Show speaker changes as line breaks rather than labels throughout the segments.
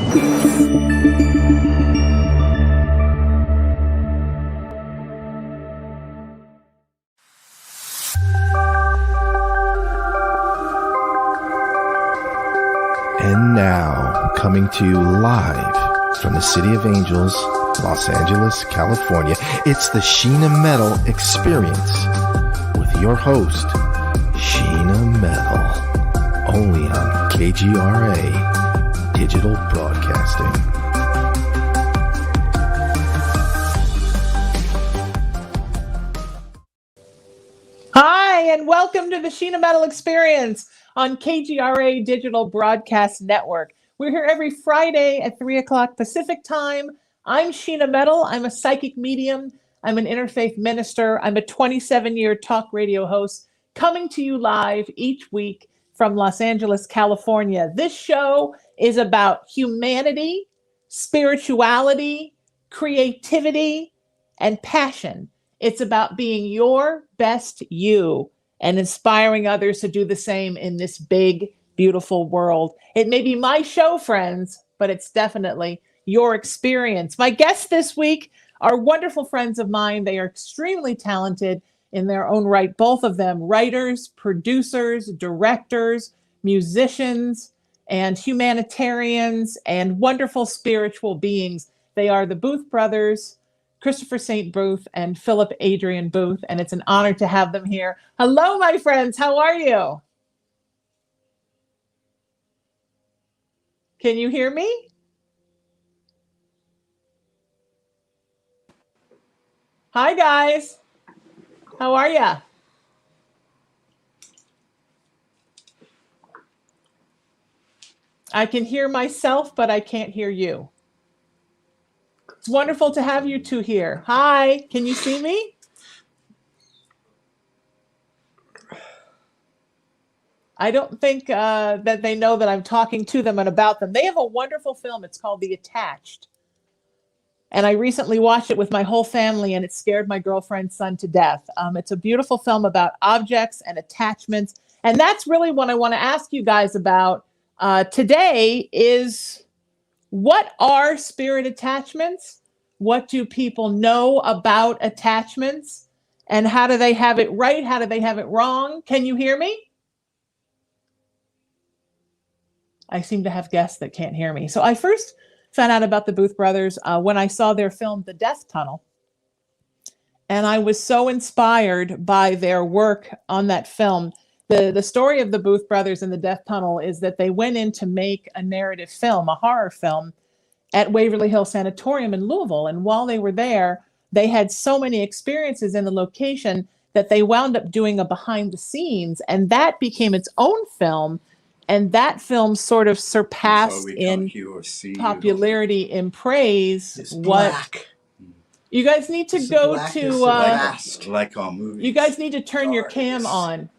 And now, coming to you live from the City of Angels, Los Angeles, California, it's the Sheena Metal Experience with your host, Sheena Metal, only on KGRA Digital Broadcasting.
Hi, and welcome to the Sheena Metal Experience on KGRA Digital Broadcast Network. We're here every Friday at 3 o'clock Pacific time. I'm Sheena Metal. I'm a psychic medium. I'm an interfaith minister. I'm a 27-year talk radio host coming to you live each week from Los Angeles, California. This show is about humanity, spirituality, creativity, and passion. It's about being your best you and inspiring others to do the same in this big, beautiful world. It may be my show, friends, but it's definitely your experience. My guests this week are wonderful friends of mine. They are extremely talented in their own right, both of them, writers, producers, directors, musicians, and humanitarians, and wonderful spiritual beings. They are the Booth brothers, Christopher St. Booth and Philip Adrian Booth, and it's an honor to have them here. Hello, my friends. How are you? Can you hear me? Hi, guys. How are you? I can hear myself, but I can't hear you. It's wonderful to have you two here. Hi, can you see me? I don't think that they know that I'm talking to them and about them. They have a wonderful film. It's called The Attached. And I recently watched it with my whole family, and it scared my girlfriend's son to death. It's a beautiful film about objects and attachments. And that's really what I want to ask you guys about today is, what are spirit attachments? What do people know about attachments? And how do they have it right? How do they have it wrong? Can you hear me? I seem to have guests that can't hear me. So I first found out about the Booth brothers when I saw their film, The Death Tunnel. And I was so inspired by their work on that film. The story of the Booth brothers and The Death Tunnel is that they went in to make a narrative film, a horror film, at Waverly Hills Sanatorium in Louisville. And while they were there, they had so many experiences in the location that they wound up doing a behind the scenes, and that became its own film. And that film sort of surpassed in popularity, in praise.
It's
what
black.
You guys need to go to
like all movies.
You guys need to turn your cam on.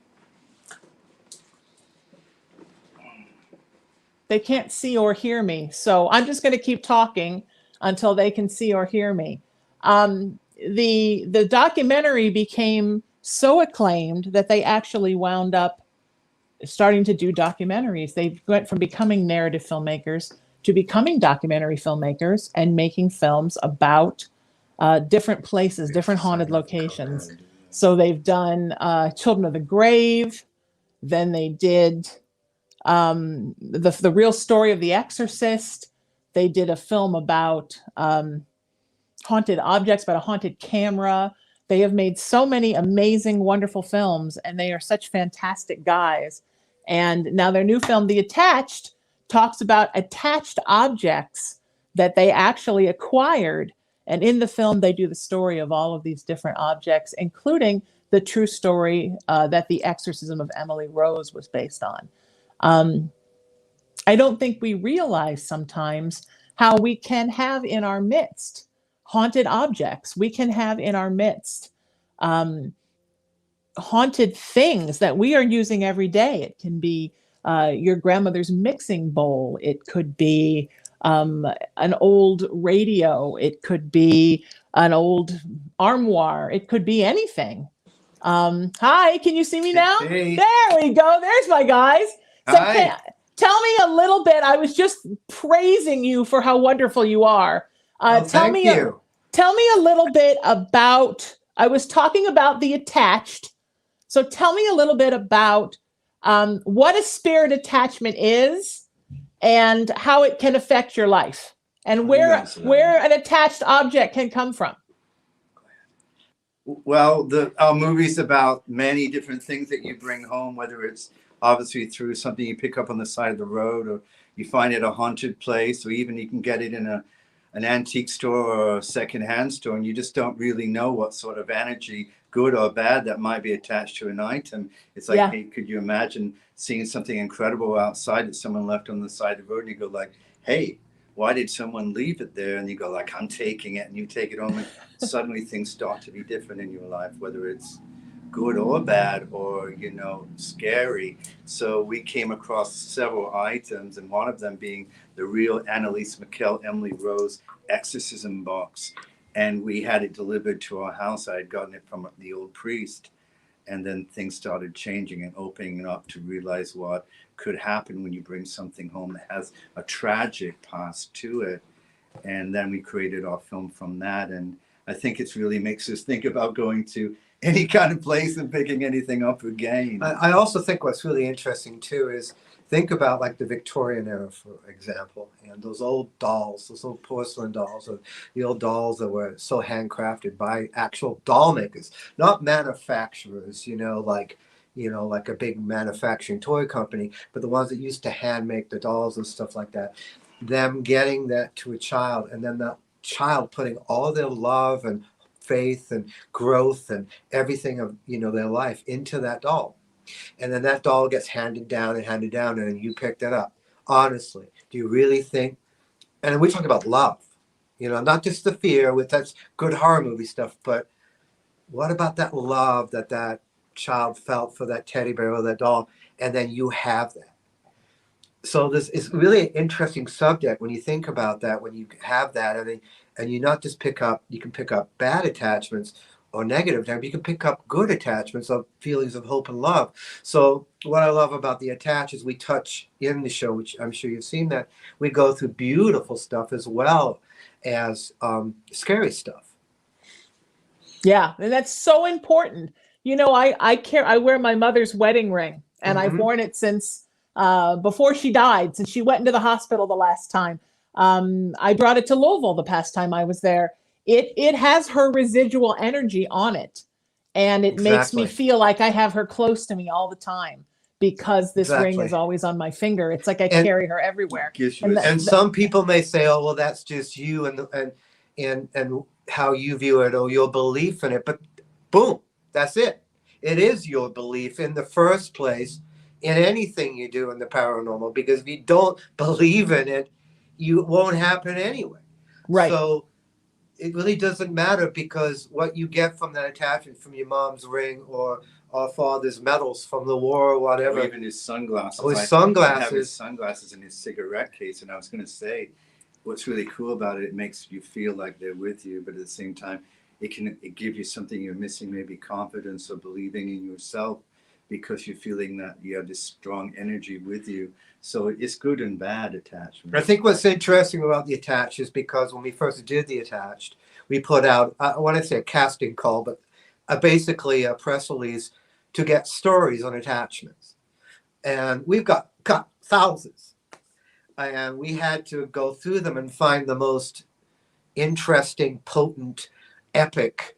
They can't see or hear me, so I'm just going to keep talking until they can see or hear me. The documentary became so acclaimed that they actually wound up starting to do documentaries. They went from becoming narrative filmmakers to becoming documentary filmmakers and making films about different places, different haunted locations. So they've done Children of the Grave. Then they did the real story of The Exorcist. They did a film about haunted objects, about a haunted camera. They have made so many amazing, wonderful films, and they are such fantastic guys. And now their new film, The Attached, talks about attached objects that they actually acquired. And in the film, they do the story of all of these different objects, including the true story that The Exorcism of Emily Rose was based on. I don't think we realize sometimes how we can have in our midst haunted objects. We can have in our midst haunted things that we are using every day. It can be your grandmother's mixing bowl. It could be an old radio. It could be an old armoire. It could be anything. Hi, can you see me now?
Hey.
There we go. There's my guys. So
Hi.
tell me a little bit. I was just praising you for how wonderful you are.
Thank you.
Tell me a little bit about, I was talking about the attached. So tell me a little bit about what a spirit attachment is and how it can affect your life and where an attached object can come from.
Well, our movie's about many different things that you bring home, whether it's obviously through something you pick up on the side of the road, or you find it at a haunted place, or even you can get it in an antique store or a secondhand store, and you just don't really know what sort of energy, good or bad, that might be attached to an item. It's like, hey, could you imagine seeing something incredible outside that someone left on the side of the road, and you go like, hey, why did someone leave it there? And you go like, I'm taking it, and you take it home, and suddenly things start to be different in your life, whether it's good or bad, or, you know, scary. So we came across several items, and one of them being the real Annalise McKell, Emily Rose exorcism box. And we had it delivered to our house. I had gotten it from the old priest. And then things started changing and opening up to realize what could happen when you bring something home that has a tragic past to it. And then we created our film from that. And I think it really makes us think about going to any kind of place and picking anything up again.
I also think what's really interesting too is think about like the Victorian era, for example, and those old dolls, those old porcelain dolls, or the old dolls that were so handcrafted by actual doll makers, not manufacturers, like a big manufacturing toy company, but the ones that used to hand make the dolls and stuff like that. Them getting that to a child, and then that child putting all their love and faith and growth and everything of their life into that doll. And then that doll gets handed down, and then you picked it up. Honestly, do you really think? And we talk about love, not just the fear, that's good horror movie stuff, but what about that love that that child felt for that teddy bear or that doll, and then you have that. So this is really an interesting subject when you think about that, when you have that, and you not just you can pick up bad attachments or negative attachments, you can pick up good attachments of feelings of hope and love. So what I love about the attach is we touch in the show, which I'm sure you've seen, that we go through beautiful stuff as well as scary stuff.
Yeah, and that's so important. I wear my mother's wedding ring, and I've worn it since before she died, since she went into the hospital the last time. I brought it to Louisville the past time I was there. It has her residual energy on it, and it makes me feel like I have her close to me all the time because this ring is always on my finger. It's like I carry her everywhere.
And some people may say, "Oh, well, that's just you and how you view it or your belief in it." But boom, that's it. It is your belief in the first place in anything you do in the paranormal, because if you don't believe in it, it won't happen anyway.
Right.
So it really doesn't matter, because what you get from that attachment, from your mom's ring or our father's medals from the war or whatever.
Or even his sunglasses.
Or his sunglasses.
I have his sunglasses in his cigarette case, and I was going to say, what's really cool about it makes you feel like they're with you, but at the same time, it gives you something you're missing, maybe confidence or believing in yourself, because you're feeling that you have this strong energy with you. So it's good and bad attachment.
I think what's interesting about the attached is because when we first did the attached, we put out, I want to say a casting call, but basically a press release to get stories on attachments. And we've got thousands. And we had to go through them and find the most interesting, potent, epic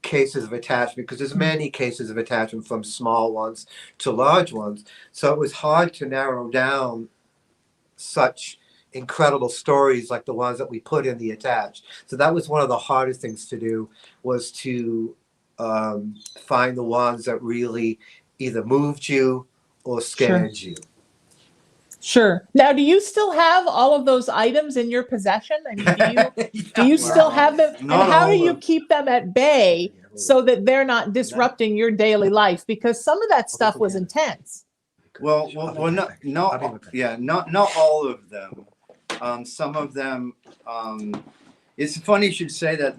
cases of attachment, because there's many cases of attachment, from small ones to large ones. So it was hard to narrow down such incredible stories like the ones that we put in the attached. So that was one of the hardest things to do, was to find the ones that really either moved you or scared you.
Sure. Now, do you still have all of those items in your possession? I mean, do you still have them? And how do you keep them at bay so that they're not disrupting your daily life? Because some of that stuff was intense.
Well, not all of them. Some of them. It's funny you should say that.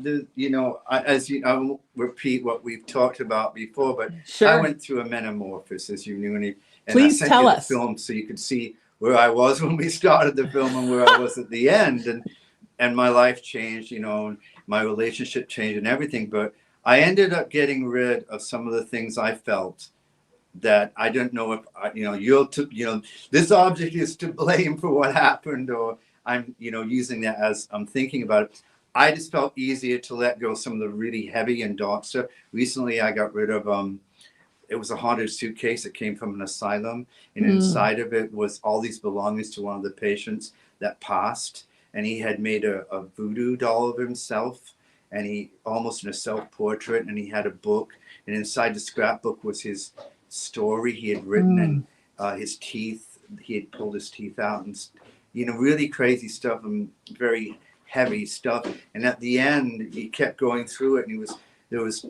I won't repeat what we've talked about before, but I went through a metamorphosis, as you knew, and
Please
I sent
tell
you
us.
the film so you could see where I was when we started the film and where I was at the end. And my life changed, you know, and my relationship changed and everything. But I ended up getting rid of some of the things I felt that I didn't know if, you know, this object is to blame for what happened, or I'm, you know, using that as I'm thinking about it. I just felt easier to let go of some of the really heavy and dark stuff. Recently, I got rid of, it was a haunted suitcase that came from an asylum. And inside of it was all these belongings to one of the patients that passed. And he had made a voodoo doll of himself, and he almost in a self-portrait, and he had a book. And inside the scrapbook was his story he had written, and his teeth, he had pulled his teeth out, and, you know, really crazy stuff and very heavy stuff. And at the end, he kept going through it, and there was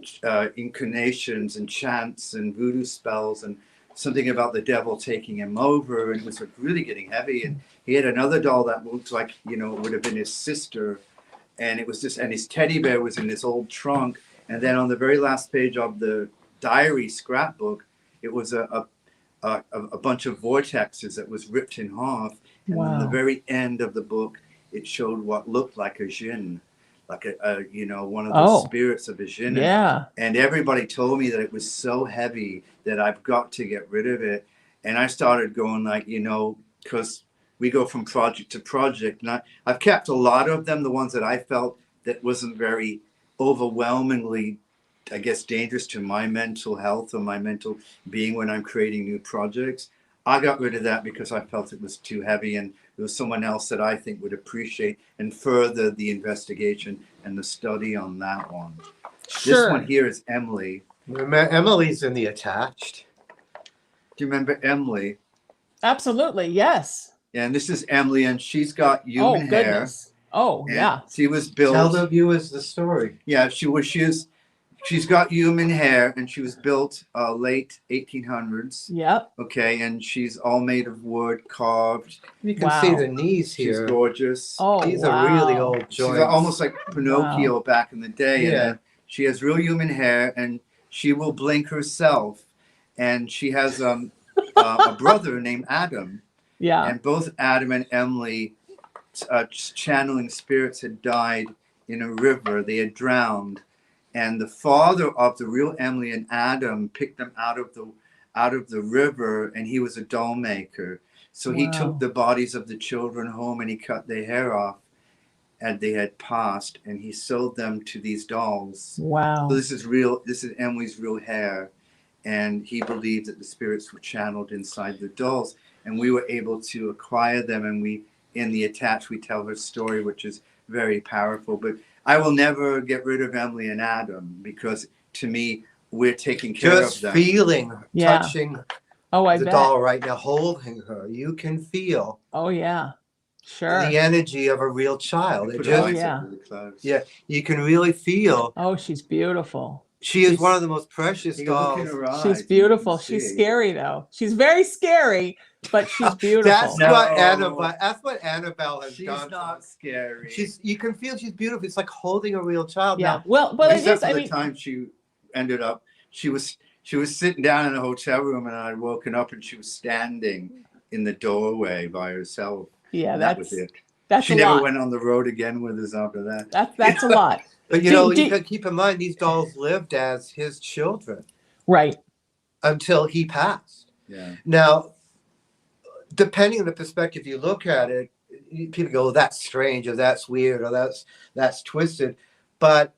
incarnations and chants and voodoo spells and something about the devil taking him over, and it was like really getting heavy. And he had another doll that looked like, you know, it would have been his sister, and it was just, and his teddy bear was in this old trunk. And then on the very last page of the diary scrapbook, it was a bunch of vortexes that was ripped in half. And
Wow.
on the very end of the book, it showed what looked like a jinn, like a you know, one of the spirits of a jinn.
Yeah.
And everybody told me that it was so heavy that I've got to get rid of it. And I started going like, you know, because we go from project to project. And I've kept a lot of them, the ones that I felt that wasn't very overwhelmingly, I guess, dangerous to my mental health or my mental being when I'm creating new projects. I got rid of that because I felt it was too heavy, and there was someone else that I think would appreciate and further the investigation and the study on that one.
Sure.
This one here is Emily.
Emily's in the attached.
Do you remember Emily?
Absolutely. Yes.
Yeah, and this is Emily, and she's got human hair.
Goodness. Oh,
And
yeah.
she was built.
Tell the viewers the story.
Yeah, she's got human hair, and she was built late 1800s.
Yep.
Okay, and she's all made of wood, carved.
You can
Wow.
see the knees
She's
here.
gorgeous.
Oh,
These
wow.
are really old
She's
joints.
almost like Pinocchio back in the day.
Yeah.
And then she has real human hair, and she will blink herself. And she has a brother named Adam.
Yeah.
And both Adam and Emily, channeling spirits, had died in a river. They had drowned. And the father of the real Emily and Adam picked them out of the river, and he was a doll maker. So he took the bodies of the children home, and he cut their hair off, and they had passed, and he sewed them to these dolls.
Wow.
So this is Emily's real hair, and he believed that the spirits were channeled inside the dolls, and we were able to acquire them, and in the attached we tell her story, which is very powerful. But I will never get rid of Emily and Adam, because to me, we're taking care
Just
of them.
feeling,
Yeah.
touching
I
the
bet.
doll right now, holding her. You can feel
Oh, yeah. Sure.
the energy of a real child. It
Put
just,
her eyes
yeah.
up really close.
yeah, you can really feel.
Oh, she's beautiful.
She is
She's-
one of the most precious
You can look in
dolls.
her eyes,
She's
you can
beautiful. She's
see.
scary, though. She's very scary, but she's beautiful.
That's
No.
what Annabelle has
She's
done.
not scary.
You can feel she's beautiful. It's like holding a real child.
Yeah.
Now,
Well, but it
Except
is.
for
I
the
mean,
time she ended up, she was sitting down in a hotel room, and I'd woken up, and she was standing in the doorway by herself.
yeah,
And that
that's
was it.
that's
She
a
never
lot.
went on the road again with us after that.
That's a lot.
but you
Do-
know,
do-
you got to keep in mind these dolls lived as his children
Right.
until he passed.
Yeah.
Now, depending on the perspective you look at it, people go, "That's strange," or "That's weird," or "That's twisted," but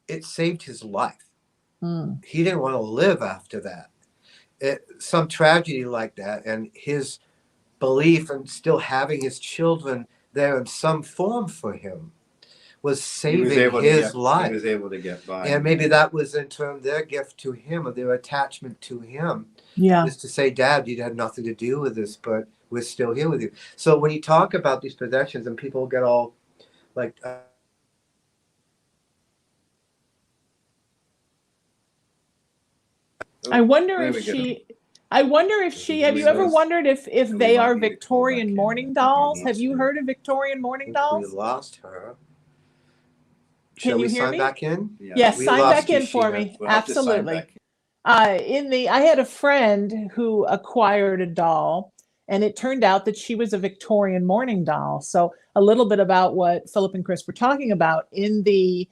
it saved his life.
Mm.
He didn't want to live after that. Some tragedy like that, and his belief in still having his children there in some form for him was saving his life.
He was able to get by.
And maybe that was in turn their gift to him, or their attachment to him,
Yeah.
is to say, "Dad, you had nothing to do with this, but we're still here with you." So when you talk about these possessions, and people get all like,
I wonder
There
if
we go.
she. I wonder if she. Have you ever wondered if
We
they
might
are
need to call
Victorian
back in.
mourning
I think we
dolls?
need
Have you
to.
heard of Victorian mourning
we
dolls?
lost her.
Can
Shall
you
we
hear
sign
me?
back in?
Yeah.
Yes,
We
sign
lost
back
you,
in for
Sheena.
me.
We'll have to sign
Absolutely.
back.
I had a friend who acquired a doll, And it turned out that she was a Victorian mourning doll. So a little bit about what Philip and Chris were talking about in the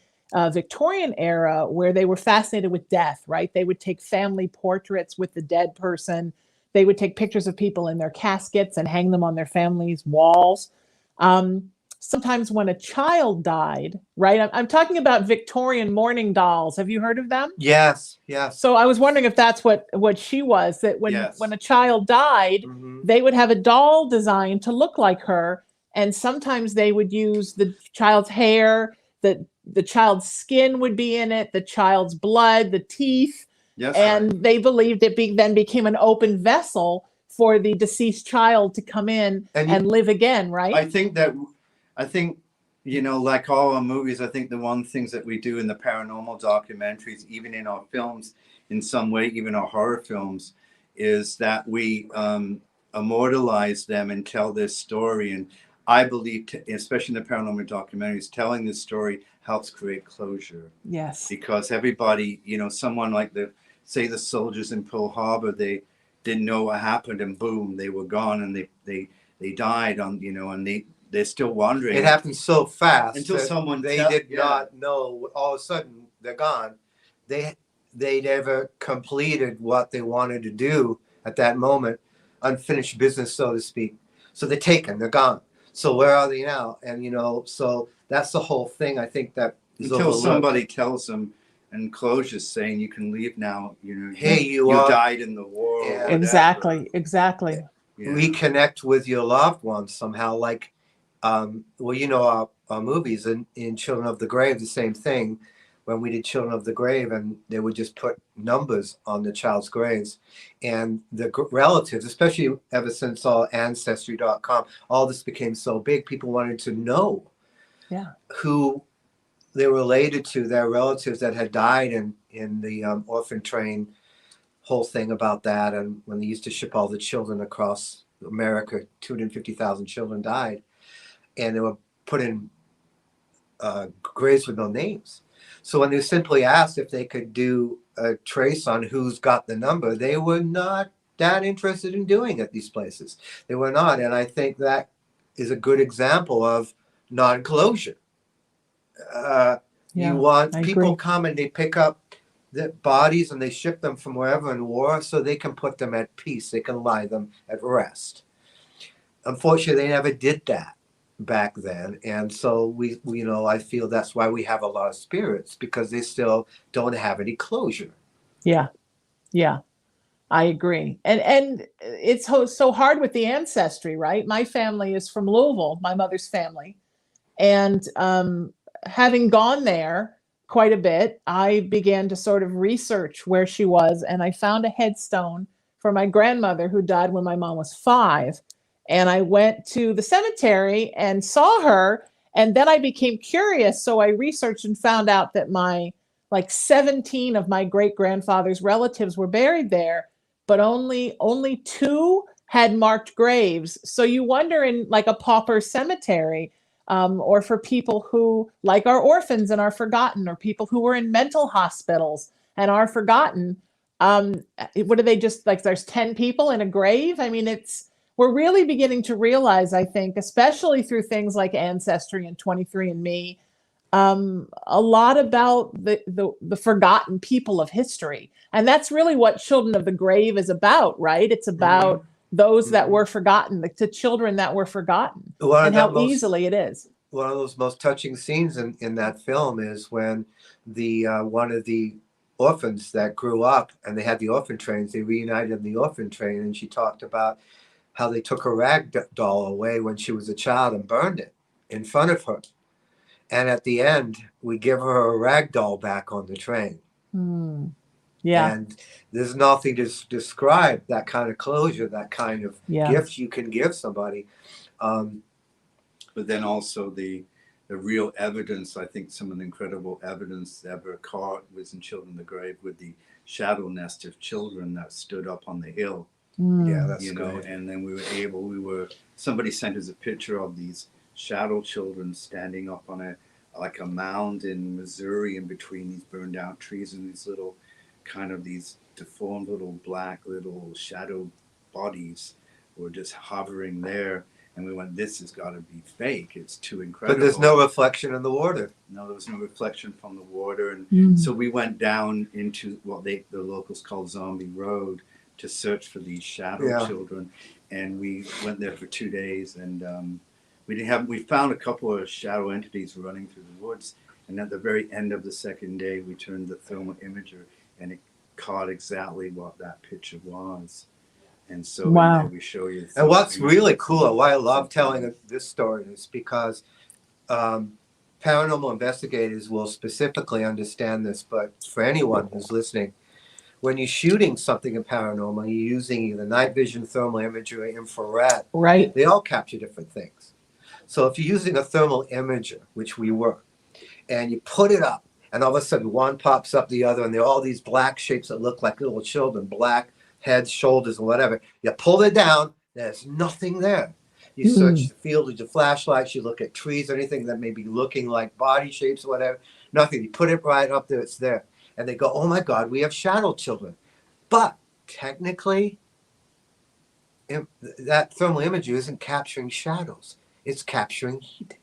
Victorian era, where they were fascinated with death, right? They would take family portraits with the dead person. They would take pictures of people in their caskets and hang them on their family's walls. Sometimes when a child died, right? I'm talking about Victorian mourning dolls. Have you heard of them?
Yes, yes.
So I was wondering if that's what she was, that when
Yes.
when a child died,
Mhm.
they would have a doll designed to look like her. And sometimes they would use the child's hair, the child's skin would be in it, the child's blood, the teeth.
Yes.
And they believed it then became an open vessel for the deceased child to come in and live again, right?
I think, you know, like all our movies, I think the one things that we do in the paranormal documentaries, even in our films, in some way, even our horror films, is that we immortalize them and tell this story. And I believe, especially in the paranormal documentaries, telling this story helps create closure.
Yes.
Because everybody, you know, someone like say the soldiers in Pearl Harbor, they didn't know what happened, and boom, they were gone, and they died on, you know, and they're still wondering.
It happened so fast
until someone
they did not know. All of a sudden, they're gone. They never completed what they wanted to do at that moment, unfinished business, so to speak. So they're taken. They're gone. So where are they now? And you know, so that's the whole thing. I think that is
until
overlooked.
somebody tells them and closures saying you can leave now. You know,
hey, you
died in the war.
Yeah.
Exactly.
Yeah.
Reconnect with your loved ones somehow, like well, you know, our movies in Children of the Grave, the same thing. When we did Children of the Grave, and they would just put numbers on the child's graves, and the relatives, especially ever since all Ancestry.com, all this became so big, people wanted to know who they were related to, their relatives that had died in the orphan train, whole thing about that. And when they used to ship all the children across America, 250,000 children died, and they were put in graves with no names. So when they simply asked if they could do a trace on who's got the number, they were not that interested in doing at these places. They were not. And I think that is a good example of non-closure. You want people come and they pick up the bodies and they ship them from wherever in war so they can put them at peace. They can lie them at rest. Unfortunately, they never did that back then, and so we you know, I feel that's why we have a lot of spirits, because they still don't have any closure.
Yeah I agree. And it's so hard with the ancestry, right? My family is from Louisville, my mother's family, and having gone there quite a bit, I began to sort of research where she was, and I found a headstone for my grandmother who died when my mom was 5. And I went to the cemetery and saw her. And then I became curious. So I researched and found out that like 17 of my great grandfather's relatives were buried there, but only 2 had marked graves. So you wonder, in like a pauper cemetery, or for people who like are orphans and are forgotten, or people who were in mental hospitals and are forgotten. What are they, just like there's 10 people in a grave? I mean, we're really beginning to realize, I think, especially through things like Ancestry and 23andMe, a lot about the forgotten people of history. And that's really what Children of the Grave is about, right? It's about those that were forgotten, the children that were forgotten, and how easily it is.
One of those most touching scenes in that film is when the one of the orphans that grew up, and they had the orphan trains, they reunited in the orphan train, and she talked about how they took her rag doll away when she was a child and burned it in front of her. And at the end, we give her a rag doll back on the train.
Yeah.
And there's nothing to describe that kind of closure, that kind of gift you can give somebody.
But then also the real evidence, I think some of the incredible evidence ever caught was in Children of the Grave, with the shadow nest of children that stood up on the hill.
Yeah, that's
you know,
great.
and then somebody sent us a picture of these shadow children standing up on a mound in Missouri, in between these burned out trees, and these little kind of these deformed little black little shadow bodies were just hovering there. And we went, this has got to be fake. It's too incredible.
But there's no reflection in the water.
No, there was no reflection from the water. And
Mm.
so we went down into what the locals call Zombie Road to search for these shadow children. And we went there for 2 days. And we found a couple of shadow entities running through the woods. And at the very end of the second day, we turned the thermal imager and it caught exactly what that picture was. And so in there we show you.
And what's really cool, why I love telling this story, is because paranormal investigators will specifically understand this, but for anyone who's listening, when you're shooting something in paranormal, you're using either night vision, thermal imagery, infrared.
Right.
They all capture different things. So if you're using a thermal imager, which we were, and you put it up, and all of a sudden one pops up the other, and there are all these black shapes that look like little children, black heads, shoulders, and whatever. You pull it down, there's nothing there. You search the field with your flashlights, you look at trees, anything that may be looking like body shapes or whatever, nothing. You put it right up there, it's there. And they go, oh my God, we have shadow children. But technically, that thermal imagery isn't capturing shadows. It's capturing heat.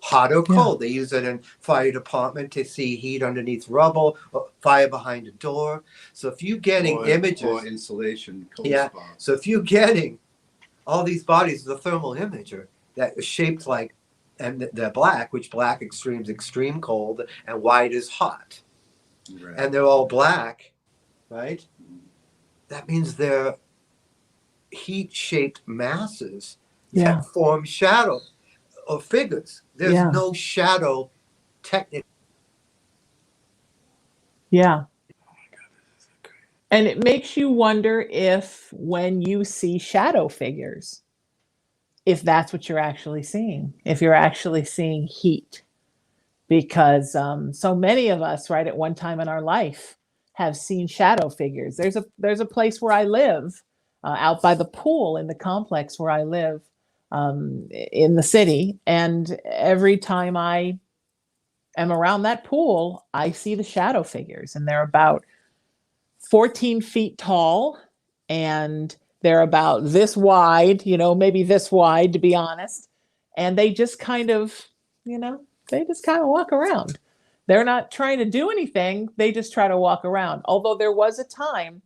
Hot or cold. They use it in fire department to see heat underneath rubble, or fire behind a door. So if you're getting images,
or insulation, cold spots.
So if you're getting all these bodies of the thermal imager that is shaped like, and they're black, which black extremes extreme cold, and white is hot, and they're all black, right? That means they're heat-shaped masses that form shadow or figures. There's no shadow technically.
Yeah. And it makes you wonder if when you see shadow figures, if that's what you're actually seeing, if you're actually seeing heat. Because so many of us, right, at one time in our life have seen shadow figures. There's a place where I live, out by the pool in the complex where I live, in the city. And every time I am around that pool, I see the shadow figures, and they're about 14 feet tall, and they're about this wide, maybe this wide, to be honest. And they just kind of, they just kind of walk around. They're not trying to do anything. They just try to walk around. Although there was a time,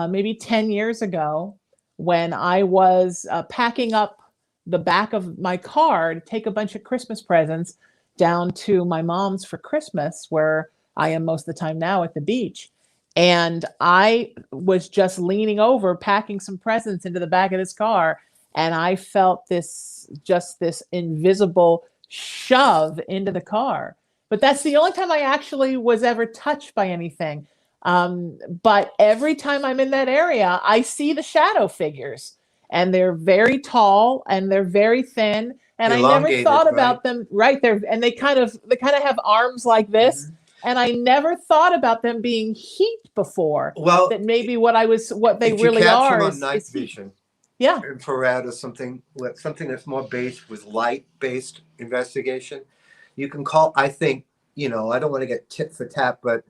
maybe 10 years ago, when I was packing up the back of my car to take a bunch of Christmas presents down to my mom's for Christmas, where I am most of the time now at the beach. And I was just leaning over, packing some presents into the back of this car. And I felt this invisible shove into the car. But that's the only time I actually was ever touched by anything. But every time I'm in that area, I see the shadow figures, and they're very tall and they're very thin. And I never thought about them right there. And they kind of have arms like this. Mm-hmm. And I never thought about them being heat before. Well, that maybe what they really are
is night vision. Infrared or something that's more based with light-based investigation. You can call, I think, I don't want to get tit for tat, but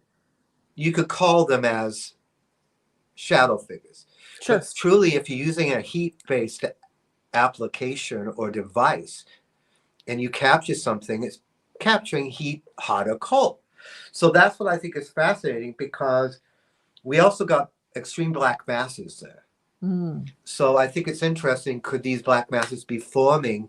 you could call them as shadow figures.
Sure.
But truly, if you're using a heat-based application or device and you capture something, it's capturing heat, hot or cold. So that's what I think is fascinating, because we also got extreme black masses there. So I think it's interesting. Could these black masses be forming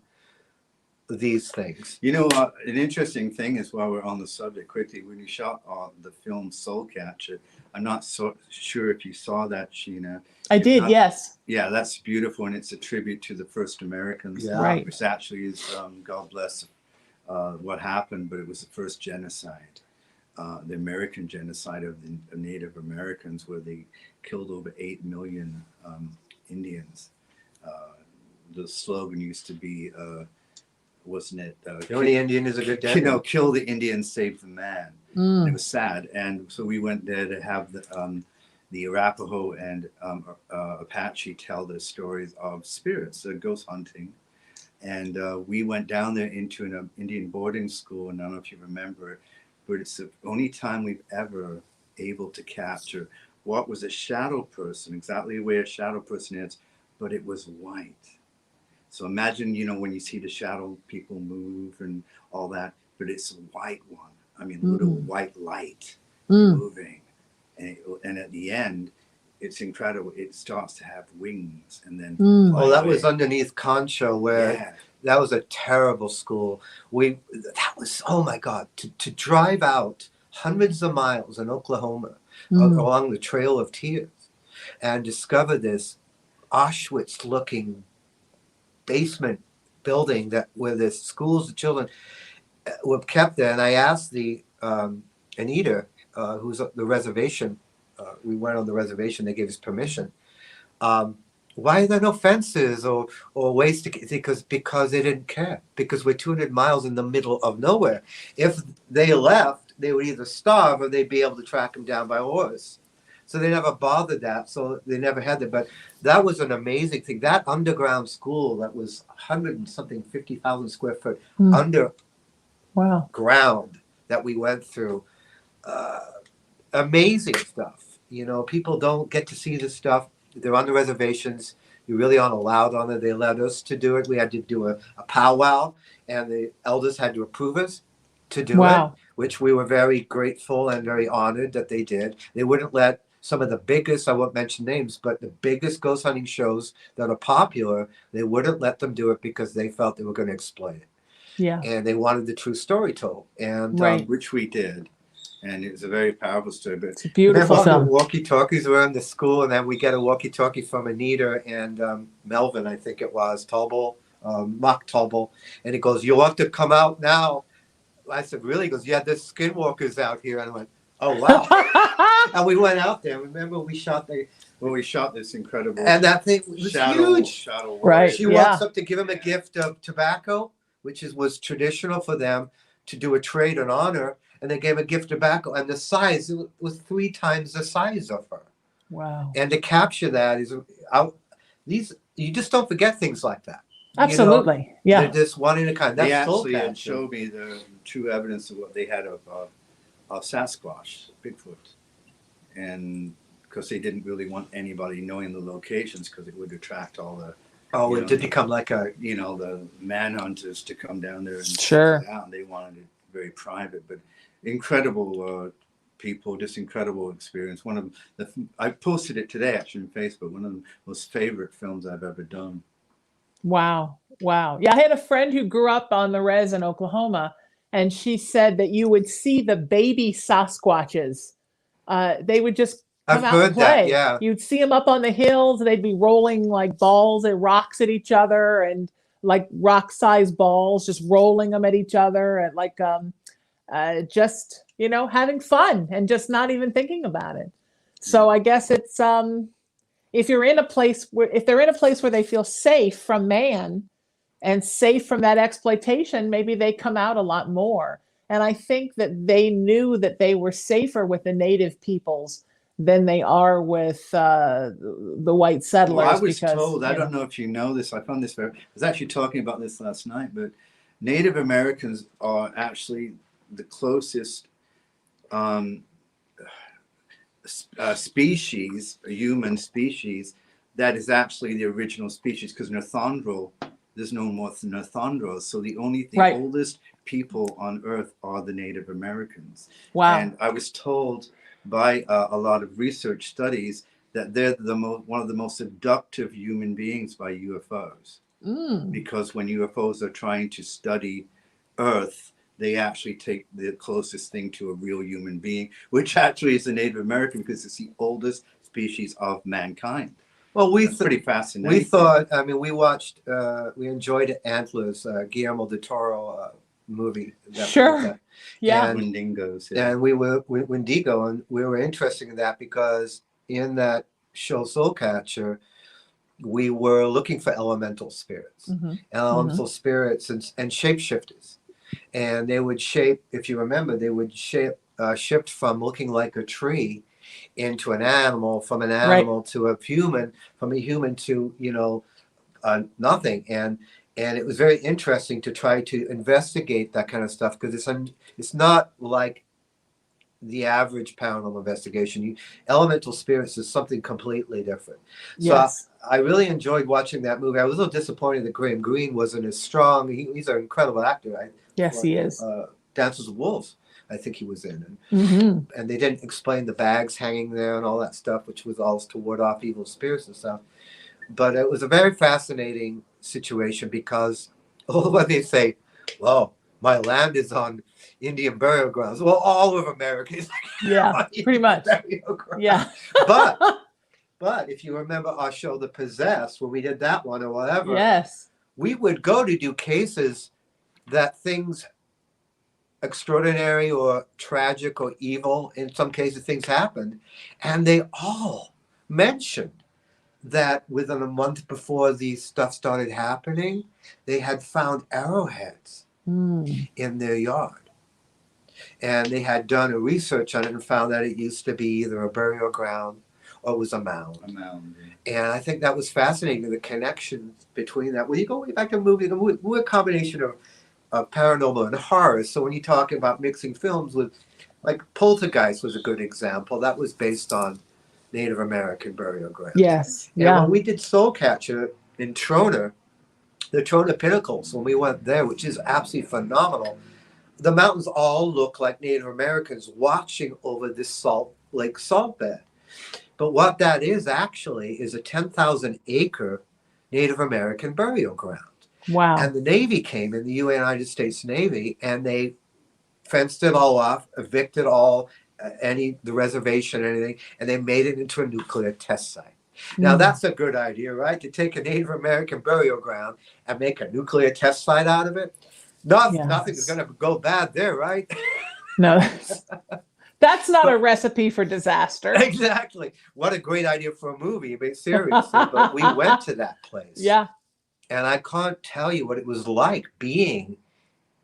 these things?
An interesting thing is, while we're on the subject quickly, when you shot the film Soul Catcher, I'm not so sure if you saw that, Sheena.
I did, yes.
Yeah, that's beautiful, and it's a tribute to the first Americans,
right.
Which actually is, God bless what happened, but it was the first genocide. The American genocide of the Native Americans, where they killed over 8 million Indians. The slogan used to be, wasn't it?
The only Indian is a good dad.
Kill the Indian, save the man. And it was sad. And so we went there to have the Arapaho and Apache tell their stories of spirits, ghost hunting. And we went down there into an Indian boarding school, and I don't know if you remember it, but it's the only time we've ever able to capture what was a shadow person, exactly the way a shadow person is, but it was white. So imagine, when you see the shadow people move and all that, but it's a white one. I mean, little white light moving. And at the end, it's incredible. It starts to have wings and then.
Oh, that was underneath Concho, where that was a terrible school. That was, oh my God, to drive out hundreds of miles in Oklahoma along the Trail of Tears and discover this Auschwitz-looking basement building where the schools, the children were kept there. And I asked the Anita, who's the reservation, we went on the reservation, they gave us permission. Why are there no fences or ways to get, because they didn't care, because we're 200 miles in the middle of nowhere. If they left, they would either starve or they'd be able to track them down by horse. So they never bothered that. So they never had that. But that was an amazing thing. That underground school that was 100 and something, 50,000 square foot underground that we went through. Amazing stuff. People don't get to see this stuff. They're on the reservations. You really aren't allowed on it. They let us to do it. We had to do a powwow, and the elders had to approve us to do it, which we were very grateful and very honored that they did. They wouldn't let some of the biggest, I won't mention names, but the biggest ghost hunting shows that are popular, they wouldn't let them do it because they felt they were going to exploit it.
Yeah.
And they wanted the true story told. And
which we did. And it was a very powerful story. But
it's a beautiful film.
The walkie-talkies were in the school, and then we get a walkie-talkie from Anita and Melvin, I think it was, Mark Tobel. And he goes, "You'll have to come out now." I said, "Really?" He goes, "Yeah, there's skinwalkers out here." And I went, "Oh, wow." And we went out there. Remember, we shot this incredible. And that thing was huge.
Shadow
right.
She walks up to give him a gift of tobacco, which was traditional for them to do a trade in honor. And they gave a gift of tobacco, and the size, it was 3 times the size of her.
Wow.
And to capture that you just don't forget things like that.
Absolutely. Yeah.
They're just one in a kind. That's
they actually had showed me the true evidence of what they had of Sasquatch, Bigfoot. And because they didn't really want anybody knowing the locations because it would attract all the
it did become like the
manhunters to come down there and
check
it out. And they wanted it very private, but incredible people, just incredible experience. One of I posted it today actually on Facebook. One of the most favorite films I've ever done.
Wow. Yeah, I had a friend who grew up on the res in Oklahoma, and she said that you would see the baby Sasquatches. They would just come out and play.
That, yeah.
You'd see them up on the hills. They'd be rolling like balls and rocks at each other, and like rock-sized balls, just rolling them at each other, and like just having fun and just not even thinking about it. So I guess it's if they're in a place where they feel safe from man and safe from that exploitation, maybe they come out a lot more. And I think that they knew that they were safer with the native peoples than they are with the white settlers.
Well, I was told, I don't know if you know this, I found this I was actually talking about this last night, but Native Americans are actually the closest species, a human species, that is actually the original species, because Northundral, there's no more Northundrals. So the oldest people on Earth are the Native Americans.
Wow.
And I was told by a lot of research studies that they're one of the most seductive human beings by UFOs. Because when UFOs are trying to study Earth, they actually take the closest thing to a real human being, which actually is the Native American, because it's the oldest species of mankind.
Well,
pretty fascinating.
We thought, we watched, we enjoyed Antlers, Guillermo del Toro movie.
Sure. Yeah.
Wendigos.
Yeah. And we were Wendigo, and we were interested in that because in that show Soul Catcher, we were looking for elemental spirits, spirits and shapeshifters. And they would shape, if you remember, they would shift from looking like a tree into an animal, from an animal to a human, from a human to, nothing. And it was very interesting to try to investigate that kind of stuff, because it's not like the average paranormal investigation. Elemental spirits is something completely different. So
Yes.
I really enjoyed watching that movie. I was a little disappointed that Graham Greene wasn't as strong. He's an incredible actor.
Yes, he is.
Dances with Wolves, I think he was in.
Mm-hmm.
And they didn't explain the bags hanging there and all that stuff, which was all to ward off evil spirits and stuff. But it was a very fascinating situation because when they say, well, my land is on Indian burial grounds. Well, all of America is
Yeah, pretty much. Yeah.
But if you remember our show, The Possessed, when we did that one or whatever,
Yes.
we would go to do cases that things extraordinary or tragic or evil, in some cases things happened, and they all mentioned that within a month before these stuff started happening, they had found arrowheads in their yard. And they had done a research on it and found that it used to be either a burial ground or it was a mound.
A mound.
And I think that was fascinating, the connections between that. When you go way back to movies, we're a combination of paranormal and horror. So when you talk about mixing films with, like Poltergeist was a good example. That was based on Native American burial grounds.
Yes.
And
Yeah.
when we did Soul Catcher in Trona, the Trona Pinnacles, when we went there, which is absolutely phenomenal, the mountains all look like Native Americans watching over this salt bed. But what that is actually is a 10,000 acre Native American burial ground.
Wow.
And the Navy came in, the United States Navy, and they fenced it all off, evicted all, the reservation, anything, and they made it into a nuclear test site. Now that's a good idea, right? To take a Native American burial ground and make a nuclear test site out of it. Nothing's going to go bad there, right?
No, that's not a recipe for disaster.
Exactly. What a great idea for a movie, but seriously. But we went to that place.
Yeah.
And I can't tell you what it was like being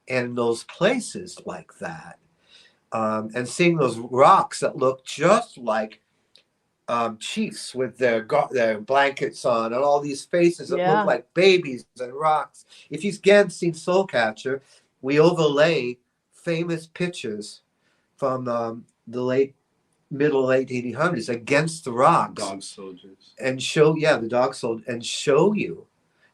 in those places like that. And seeing those rocks that look just like chiefs with their blankets on and all these faces that look like babies and rocks. If you've again seen Soul Catcher, we overlay famous pictures from the middle late 1800s against the rocks.
Dog soldiers.
And show the dog soldiers and show you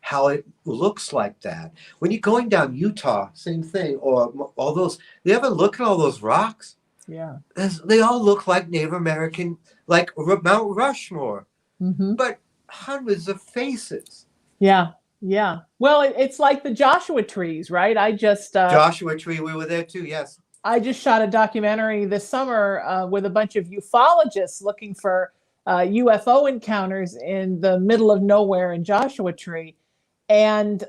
how it looks like that. When you're going down Utah, same thing, or all those, you ever look at all those rocks?
Yeah.
They all look like Native American, like Mount Rushmore, but hundreds of faces.
Yeah. Yeah. Well, it's like the Joshua trees, right?
Joshua Tree, we were there too, yes.
I just shot a documentary this summer with a bunch of ufologists looking for UFO encounters in the middle of nowhere in Joshua Tree. And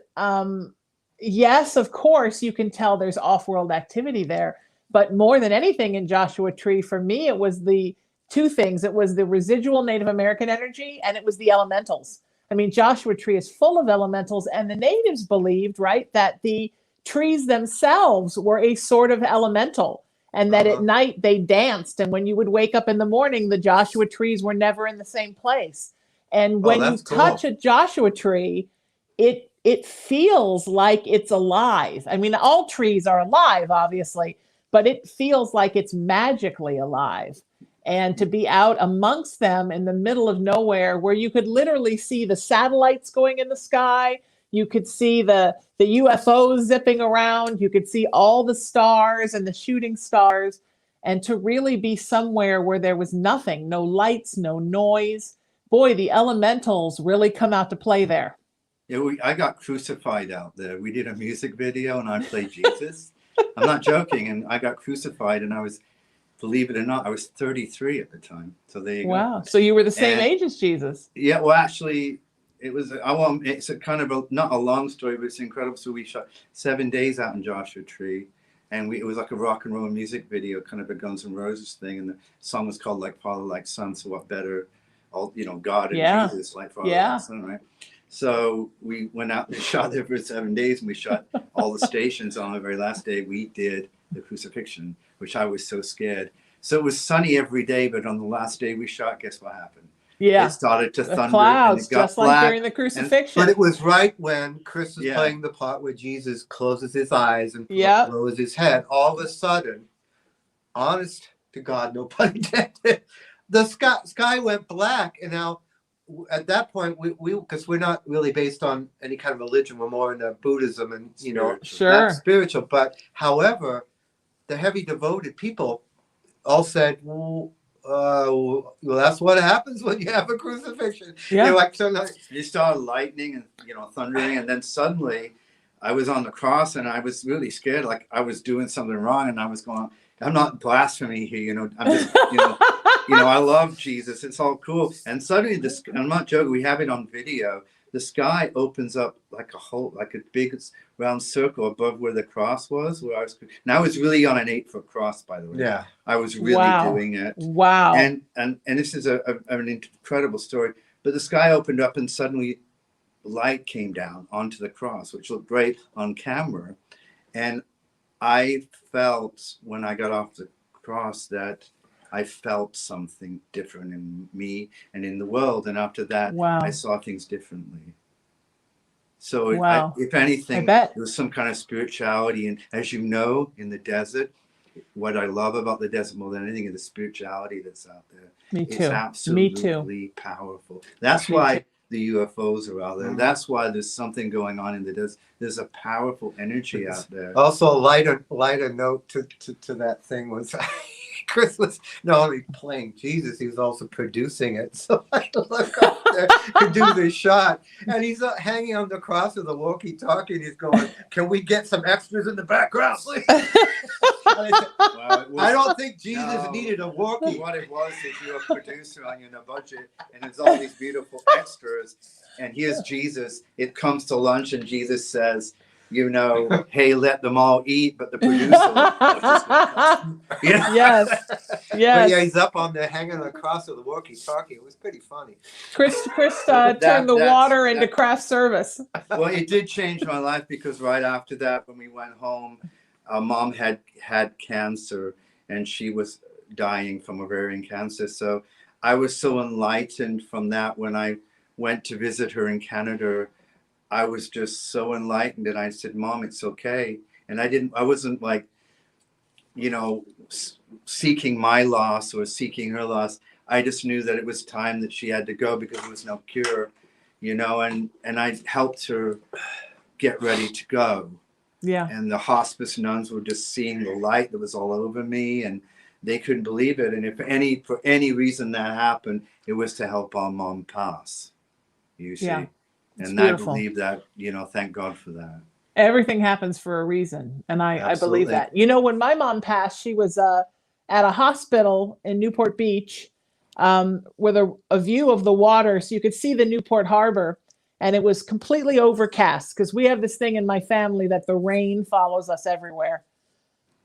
yes, of course, you can tell there's off-world activity there. But more than anything in Joshua Tree, for me, it was the two things. It was the residual Native American energy, and it was the elementals. I mean, Joshua Tree is full of elementals, and the natives believed, right, that the trees themselves were a sort of elemental, and that at night they danced. And when you would wake up in the morning, the Joshua trees were never in the same place. And when you touch a Joshua tree, it feels like it's alive. I mean, all trees are alive, obviously, but it feels like it's magically alive. And to be out amongst them in the middle of nowhere where you could literally see the satellites going in the sky, you could see the UFOs zipping around, you could see all the stars and the shooting stars, and to really be somewhere where there was nothing, no lights, no noise. Boy, the elementals really come out to play there.
Yeah, I got crucified out there. We did a music video and I played Jesus. I'm not joking. And I got crucified and I was, believe it or not, I was 33 at the time. So there you go.
Wow. So you were the same age as Jesus.
Yeah, well, actually, it's a kind of not a long story, but it's incredible. So we shot 7 days out in Joshua Tree. And it was like a rock and roll music video, kind of a Guns N' Roses thing. And the song was called like Father, Like Son. So what better, God and Jesus, like Father, Like Son, right? So we went out and shot there for 7 days, and we shot all the stations. On the very last day, we did the crucifixion, which I was so scared. So it was sunny every day, but on the last day we shot, guess what happened?
Yeah.
It started to thunder.
Clouds,
and it got
just
black,
like during the crucifixion.
But it was right when Chris was playing the part where Jesus closes his eyes and lowers his head. All of a sudden, honest to God, no pun intended. The sky went black, and now at that point we because we're not really based on any kind of religion, we're more into Buddhism and
Sure.
not spiritual. But however, the heavy devoted people all said, well, that's what happens when you have a crucifixion.
Yeah.
Like, so
you saw lightning and thundering, and then suddenly I was on the cross and I was really scared, like I was doing something wrong, and I was going, I'm not blasphemy here, I'm just I love Jesus, it's all cool. And suddenly this, I'm not joking, we have it on video, the sky opens up like a big round circle above where the cross was, now it's really on an 8-foot cross, by the way.
yeah,
I was really doing it.
Wow.
And this is an incredible story. But the sky opened up and suddenly light came down onto the cross, which looked great on camera. And I felt when I got off the cross that I felt something different in me and in the world. And after that,
Wow.
I saw things differently. So
Wow.
if anything,
there
was some kind of spirituality. And as you know, in the desert, what I love about the desert more than anything is the spirituality that's out there.
Me too.
It's absolutely
Me too.
powerful. That's why the UFOs are out there. That's why there's something going on in the desert. There's a powerful energy out there.
Also, a lighter note to that thing was Chris was not only playing Jesus, he was also producing it. So I look up there to do this shot, and he's hanging on the cross with a walkie-talkie, and he's going, "Can we get some extras in the background, please?" I don't think Jesus needed a walkie.
What it was is you're a producer on your budget, and there's all these beautiful extras, and here's Jesus. It comes to lunch, and Jesus says, hey, let them all eat, but the producer.
Yes.
But yeah, he's up on there hanging across with the walkie-talkie. It was pretty funny.
Chris turned the water into craft service.
Well, it did change my life because right after that, when we went home, our mom had cancer and she was dying from ovarian cancer. So I was so enlightened from that. When I went to visit her in Canada, I was just so enlightened, and I said, "Mom, it's okay." And I wasn't like, seeking my loss or seeking her loss. I just knew that it was time that she had to go because there was no cure, and I helped her get ready to go.
Yeah.
And the hospice nuns were just seeing the light that was all over me, and they couldn't believe it. And for any reason that happened, it was to help our mom pass, you see.
Yeah.
And
beautiful.
I believe that, thank God for that.
Everything happens for a reason. And I believe
Absolutely.
that. When my mom passed, she was at a hospital in Newport Beach with a view of the water. So you could see the Newport Harbor, and it was completely overcast because we have this thing in my family that the rain follows us everywhere.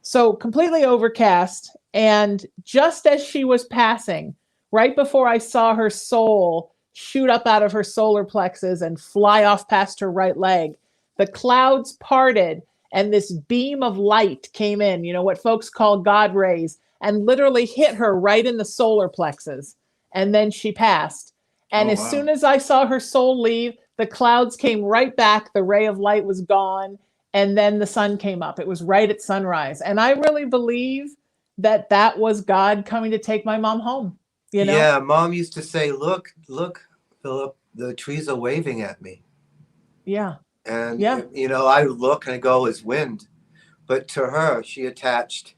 So completely overcast. And just as she was passing, right before I saw her soul shoot up out of her solar plexus and fly off past her right leg, the clouds parted and this beam of light came in, what folks call God rays, and literally hit her right in the solar plexus. And then she passed. And as soon as I saw her soul leave, the clouds came right back. The ray of light was gone. And then the sun came up. It was right at sunrise. And I really believe that was God coming to take my mom home.
Yeah, Mom used to say, look, Philip, the trees are waving at me.
Yeah.
And, I look and I go, it's wind. But to her, she attached,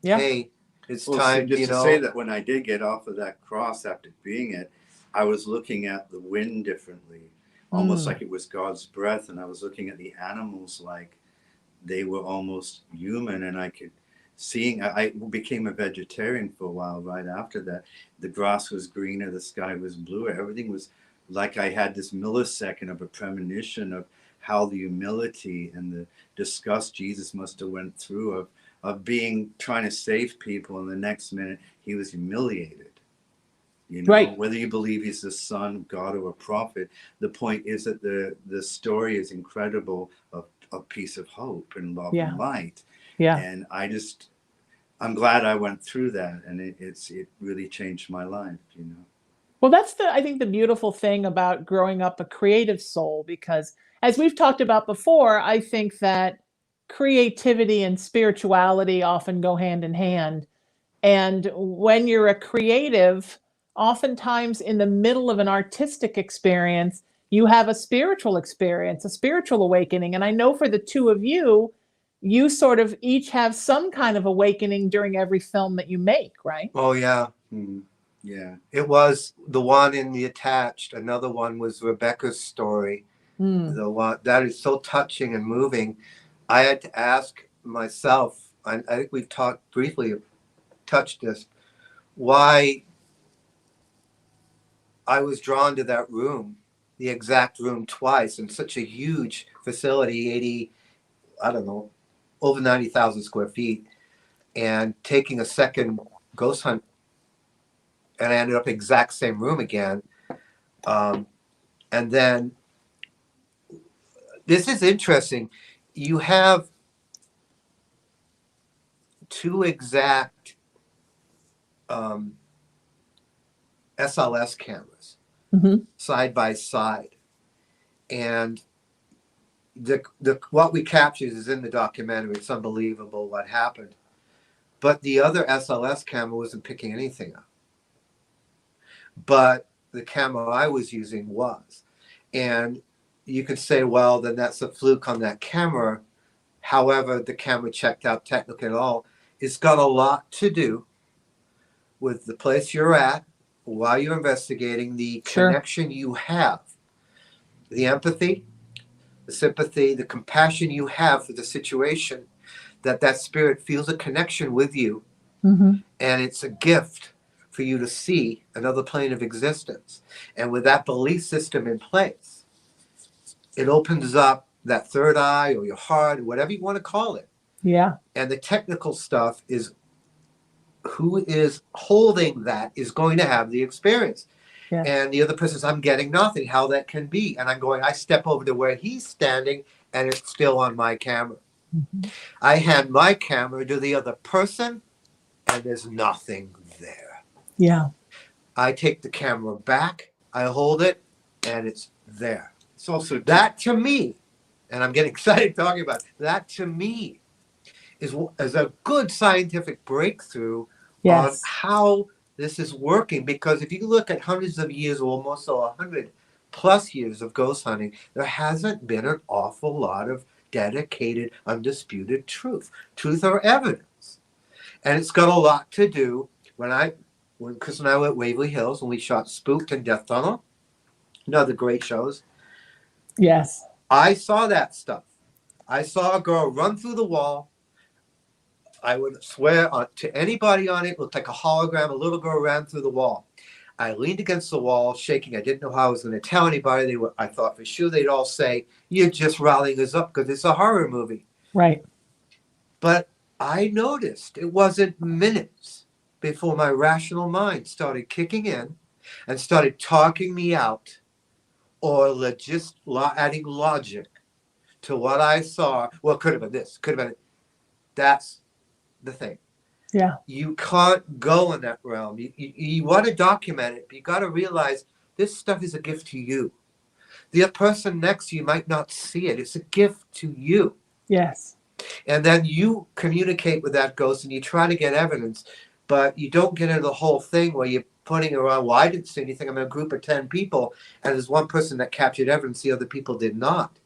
hey, it's time,
to say that when I did get off of that cross after being it, I was looking at the wind differently, almost like it was God's breath. And I was looking at the animals like they were almost human, and I could I became a vegetarian for a while right after that. The grass was greener, the sky was bluer, everything was like I had this millisecond of a premonition of how the humility and the disgust Jesus must have went through of trying to save people, and the next minute he was humiliated.
Right.
Whether you believe he's the son of God or a prophet, the point is that the story is incredible of piece of hope and love and light.
Yeah.
And I'm glad I went through that, and it really changed my life,
Well, that's I think the beautiful thing about growing up a creative soul, because as we've talked about before, I think that creativity and spirituality often go hand in hand. And when you're a creative, oftentimes in the middle of an artistic experience, you have a spiritual experience, a spiritual awakening. And I know for the two of you, you sort of each have some kind of awakening during every film that you make, right?
Oh, yeah.
Mm. Yeah.
It was the one in The Attached. Another one was Rebecca's story.
Mm.
The one that is so touching and moving. I had to ask myself, I think we've talked briefly, touched this, why I was drawn to that room, the exact room twice in such a huge facility, 80, I don't know, over 90,000 square feet, and taking a second ghost hunt, and I ended up exact same room again. And then this is interesting. You have two exact SLS cameras side by side, and the what we captured is in the documentary. It's unbelievable what happened, but the other SLS camera wasn't picking anything up, but the camera I was using was. And you could say, well, then that's a fluke on that camera. However, the camera checked out technically at all. It's got a lot to do with the place you're at while you're investigating, the connection you have, the empathy, the sympathy, the compassion you have for the situation, that spirit feels a connection with you. And it's a gift for you to see another plane of existence. And with that belief system in place, it opens up that third eye or your heart, or whatever you want to call it.
Yeah.
And the technical stuff is who is holding that is going to have the experience. Yeah. And the other person says, I'm getting nothing, how that can be. And I'm going, I step over to where he's standing and it's still on my camera. I hand my camera to the other person and there's nothing there.
Yeah.
I take the camera back, I hold it, and it's there.
It's also
that to me, and I'm getting excited talking about it, that to me is a good scientific breakthrough on how this is working. Because if you look at hundreds of years, or almost 100+ years of ghost hunting, there hasn't been an awful lot of dedicated, undisputed truth or evidence. And it's got a lot to do when Chris and I were at Waverly Hills, when we shot Spooked and Death Tunnel, another great shows.
Yes.
I saw that stuff. I saw a girl run through the wall. I would swear to anybody on it looked like a hologram. A little girl ran through the wall. I leaned against the wall, shaking. I didn't know how I was going to tell anybody. I thought for sure they'd all say, you're just riling us up because it's a horror movie.
Right.
But I noticed it wasn't minutes before my rational mind started kicking in and started talking me out, or just adding logic to what I saw. Well, could have been this, could have been it. That's the thing.
Yeah.
You can't go in that realm. You want to document it, but you got to realize this stuff is a gift to you. The person next to you might not see it. It's a gift to you.
Yes.
And then you communicate with that ghost and you try to get evidence, but you don't get into the whole thing where you're putting around, well, I didn't see anything. I'm in a group of 10 people, and there's one person that captured evidence, the other people did not.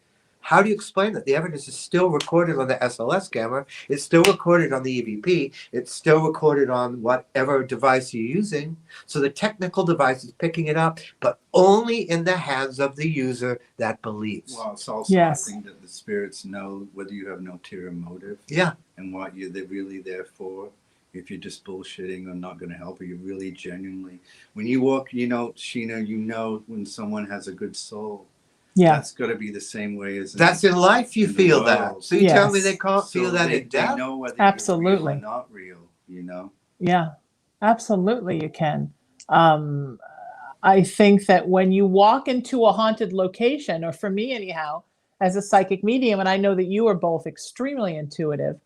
How do you explain that? The evidence is still recorded on the SLS camera. It's still recorded on the EVP. It's still recorded on whatever device you're using. So the technical device is picking it up, but only in the hands of the user that believes.
Well, it's also I think that the spirits know whether you have an ulterior motive.
Yeah.
And what they're really there for. If you're just bullshitting or not going to help, or you really genuinely, when you walk, Sheena, when someone has a good soul. Yeah. That's got to be the same way as
that's in life. You feel that. So you tell me they can't feel that in death?
They know whether
absolutely
you're real or not real,
Yeah, absolutely you can. I think that when you walk into a haunted location, or for me anyhow, as a psychic medium, and I know that you are both extremely intuitive,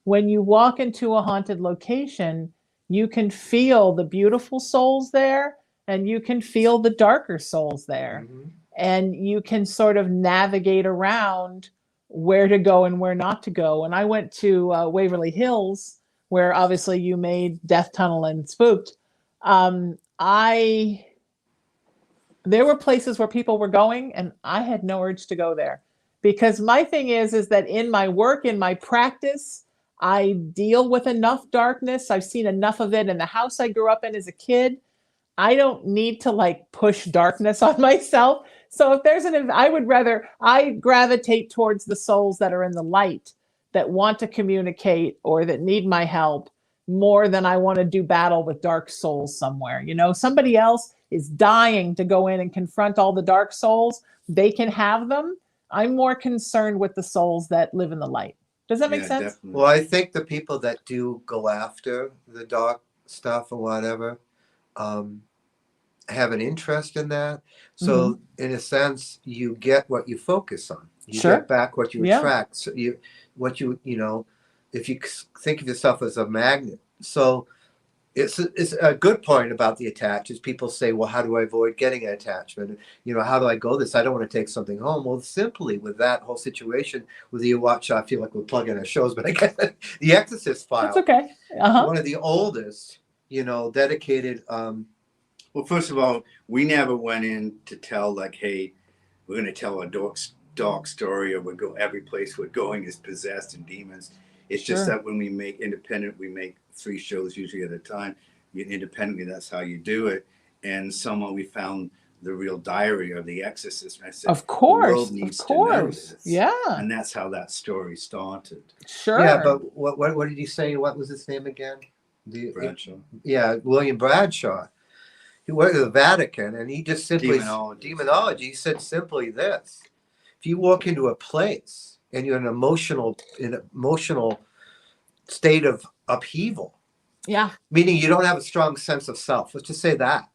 when you walk into a haunted location, you can feel the beautiful souls there and you can feel the darker souls there. And you can sort of navigate around where to go and where not to go. And I went to Waverly Hills where obviously you made Death Tunnel and Spooked. I there were places where people were going and I had no urge to go there, because my thing is that in my work, in my practice, I deal with enough darkness. I've seen enough of it in the house I grew up in as a kid. I don't need to like push darkness on myself. So if there's I gravitate towards the souls that are in the light, that want to communicate or that need my help, more than I want to do battle with dark souls somewhere. You know, somebody else is dying to go in and confront all the dark souls. They can have them. I'm more concerned with the souls that live in the light. Does that make sense?
Definitely.
Well, I think the people that do go after the dark stuff or whatever have an interest in that. So in a sense, you get what you focus on. You get back what you attract. So you know, if you think of yourself as a magnet. So it's a good point about the attachments. People say, well, how do I avoid getting an attachment? You know, how do I go this? I don't want to take something home. Well, simply with that whole situation, whether you watch, I feel like we're plugging our shows, but I guess the Exorcist file.
It's okay.
One of the oldest, you know, dedicated.
Well, first of all, we never went in to tell like, hey, we're going to tell a dark story, or we go every place we're going is possessed and demons. It's just that when we make independent, we make 3 shows usually at a time. Independently, that's how you do it. And we found the real diary of the Exorcist. And I said,
of course,
the world needs to know this.
Yeah.
And that's how that story started.
Sure.
Yeah, but what did you say? What was his name again?
Bradshaw.
William Bradshaw. He worked at the Vatican, and he just simply demonology. He said simply this: if you walk into a place and you're in an emotional state of upheaval, meaning you don't have a strong sense of self. Let's just say that.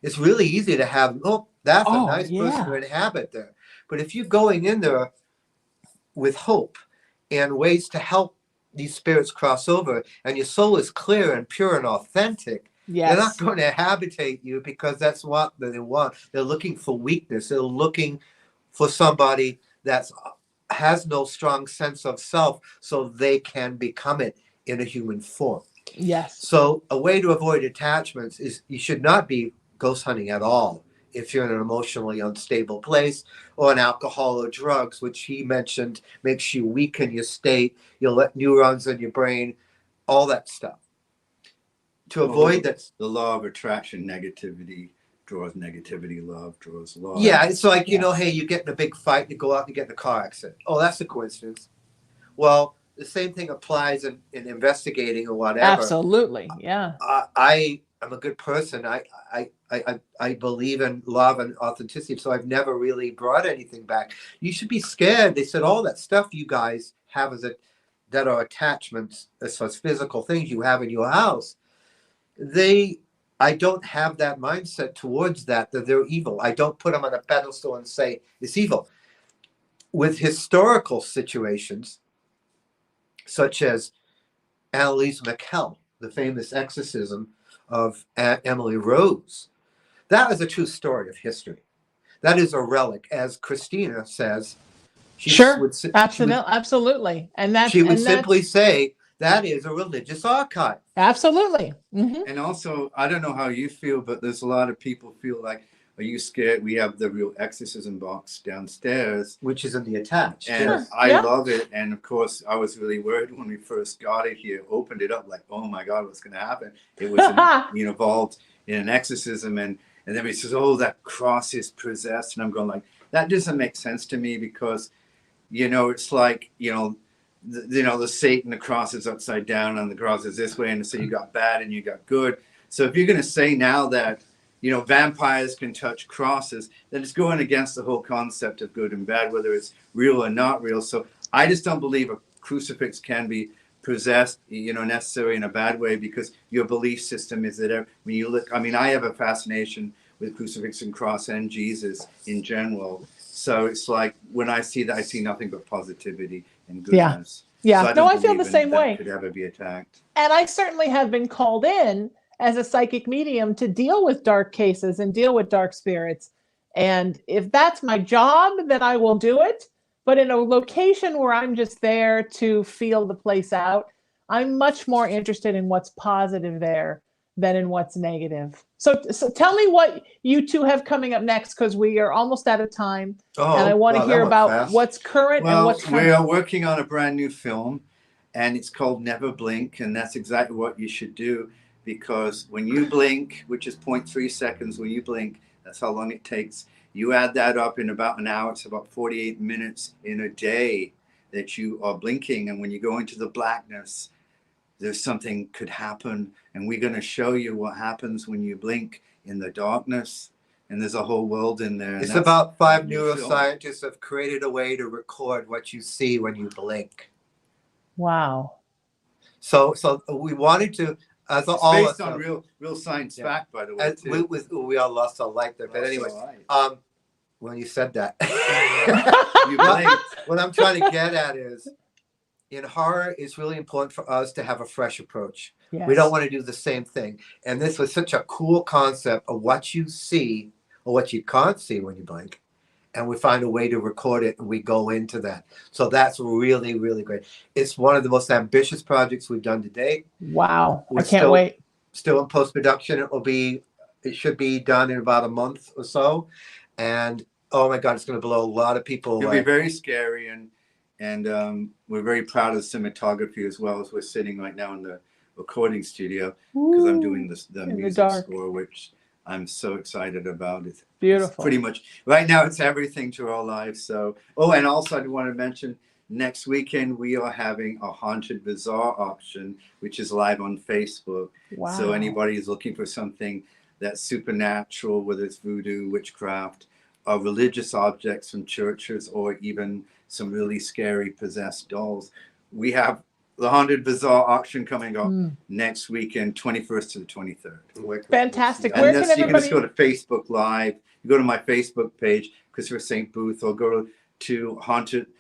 It's really easy to have, that's a nice person to inhabit there. But if you're going in there with hope and ways to help these spirits cross over, and your soul is clear and pure and authentic, they're not going to habitate you, because that's what they want. They're looking for weakness. They're looking for somebody that has no strong sense of self, so they can become it in a human form.
Yes.
So a way to avoid attachments is you should not be ghost hunting at all if you're in an emotionally unstable place, or on alcohol or drugs, which he mentioned makes you weaken your state. You'll let neurons in your brain, all that stuff. To avoid that,
the law of attraction, negativity draws negativity, love draws love.
Yeah, it's like, you know, hey, you get in a big fight, you go out and get in a car accident. Oh, that's a coincidence. Well, the same thing applies in investigating or whatever.
Absolutely, yeah.
I am a good person. I believe in love and authenticity, so I've never really brought anything back. You should be scared. They said all that stuff you guys have that are attachments, as far as physical things you have in your house. I don't have that mindset towards that they're evil. I don't put them on a pedestal and say it's evil. With historical situations, such as Annalise McKell, the famous exorcism of Emily Rose, that is a true story of history. That is a relic, as Christina says.
Absolutely. And
she would simply say, that is a religious archive.
Absolutely.
And also, I don't know how you feel, but there's a lot of people feel like, are you scared? We have the real exorcism box downstairs,
which is in the attached.
And I love it. And of course, I was really worried when we first got it here, opened it up, like, oh my God, what's going to happen? It was involved in an exorcism. And then he says, oh, that cross is possessed. And I'm going like, that doesn't make sense to me, because, you know, it's like, the Satan, the cross is upside down and the cross is this way. And so you got bad and you got good. So if you're going to say now that, vampires can touch crosses, then it's going against the whole concept of good and bad, whether it's real or not real. So I just don't believe a crucifix can be possessed, necessarily in a bad way, because your belief system is that when you look, I have a fascination with crucifix and cross and Jesus in general. So it's like, when I see that, I see nothing but positivity and goodness.
Yeah.
So
I feel the same way.
Could ever be attacked.
And I certainly have been called in as a psychic medium to deal with dark cases and deal with dark spirits. And if that's my job, then I will do it. But in a location where I'm just there to feel the place out, I'm much more interested in what's positive there than in what's negative. So tell me what you two have coming up next, because we are almost out of time. And I want to hear about what's current and what's coming.
We are working on a brand new film, and it's called Never Blink. And that's exactly what you should do, because when you blink, which is 0.3 seconds, when you blink, that's how long it takes. You add that up in about an hour, it's about 48 minutes in a day that you are blinking. And when you go into the blackness, there's something could happen. And we're going to show you what happens when you blink in the darkness. And there's a whole world in there.
It's about 5 neuroscientists have created a way to record what you see when you blink.
Wow.
So we wanted to, as
it's
all
based on real science fact, by the way.
We all lost our light there. But anyway, when you said that,
you blinked.
What I'm trying to get at is, in horror, it's really important for us to have a fresh approach.
Yes.
We don't want to do the same thing. And this was such a cool concept of what you see or what you can't see when you blink. And we find a way to record it, and we go into that. So that's really, really great. It's one of the most ambitious projects we've done to date.
Wow. I can't wait.
Still in post-production. It should be done in about a month or so. And oh my God, it's going to blow a lot of people away.
It'll be very scary, and we're very proud of the cinematography as well, as we're sitting right now in the recording studio, because I'm doing the music score, which I'm so excited about. It's
beautiful.
It's pretty much right now, it's everything to our lives. So, and also I want to mention, next weekend we are having a Haunted Bazaar auction, which is live on Facebook.
Wow.
So anybody who's looking for something that's supernatural, whether it's voodoo, witchcraft, or religious objects from churches, or even some really scary possessed dolls, we have the Haunted Bazaar auction coming up next weekend, 21st to the 23rd.
Fantastic.
And
Where can everybody...
You can just go to Facebook Live. You go to my Facebook page, Christopher St. Booth, or go to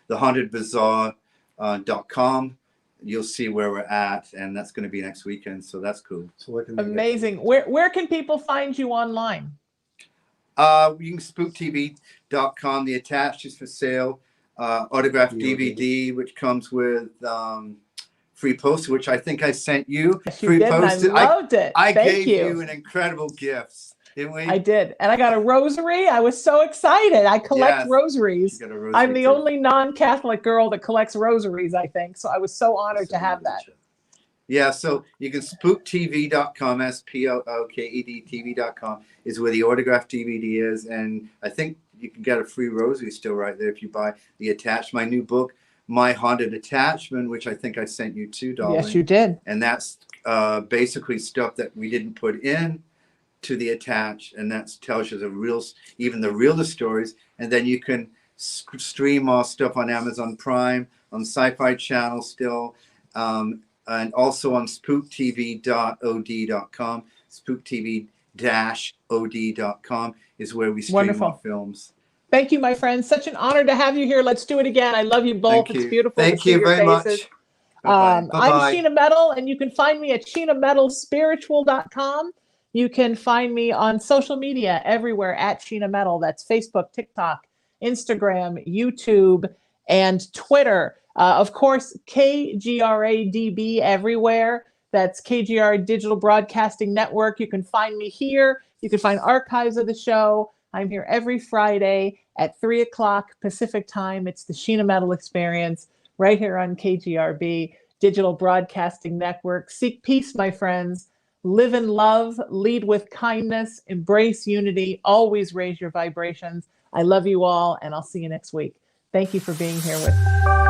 thehauntedbazaar.com. You'll see where we're at, and that's going to be next weekend. So that's cool. So
amazing. Where can people find you online?
You can spooktv.com. The attached is for sale. Autographed DVD, which comes with free poster, which I think I sent you.
Yes, you did, poster. I loved it.
I gave you an incredible gift, didn't we?
I did. And I got a rosary. I was so excited. I collect rosaries. I'm the only non-Catholic girl that collects rosaries, I think. So I was so honored to have that.
Yeah, so you can spooktv.com, SPOOKED TV.com is where the autographed DVD is. And I think you can get a free rosary still right there if you buy the attached. My new book, My Haunted Attachment, which I think I sent you too, darling.
Yes, you did.
And that's basically stuff that we didn't put in to the attached, and that tells you even the realest stories. And then you can stream our stuff on Amazon Prime, on Sci-Fi Channel still, and also on spooktv.od.com. spooktv-od.com is where we stream our films.
Thank you, my friends. Such an honor to have you here. Let's do it again. I love you both. It's beautiful.
Thank you very much.
I'm Sheena Metal, and you can find me at SheenaMetalSpiritual.com. You can find me on social media everywhere at Sheena Metal. That's Facebook, TikTok, Instagram, YouTube, and Twitter. Of course, KGRADB everywhere. That's KGR Digital Broadcasting Network. You can find me here. You can find archives of the show. I'm here every Friday at 3 o'clock Pacific time. It's the Sheena Metal Experience right here on KGRB Digital Broadcasting Network. Seek peace, my friends. Live in love. Lead with kindness. Embrace unity. Always raise your vibrations. I love you all, and I'll see you next week. Thank you for being here with me.